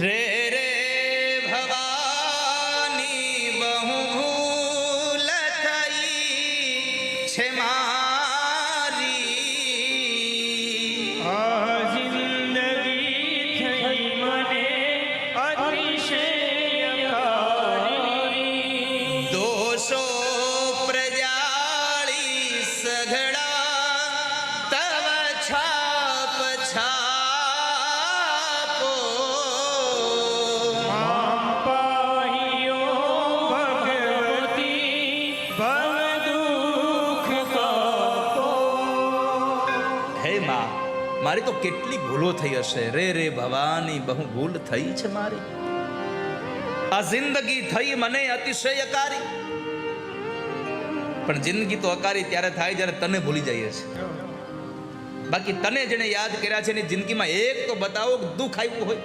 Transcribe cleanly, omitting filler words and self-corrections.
રે રે ભવાની બહુ ભૂલ થઈ છે મારી, આ જિંદગી થઈ મને અતિશયકારી, દોષો પ્રજાળી સઘળા તવ છાપ છાપો, આમ પાહિયો ભગવતી ભવ દુઃખ કાપો. હે માં, મારી તો કેટલી ભૂલો થઈ હશે. રે રે ભવાની બહુ ભૂલ થઈ છે મારી, આ જિંદગી થઈ મને અતિશયકારી. પણ જિંદગી તો અકારી ત્યારે થાય જ્યારે તને ભૂલી જઈએ છે. બાકી તને જેને યાદ કર્યા છે એની જિંદગીમાં એક તો બતાવો કે દુઃખ આવ્યું હોય.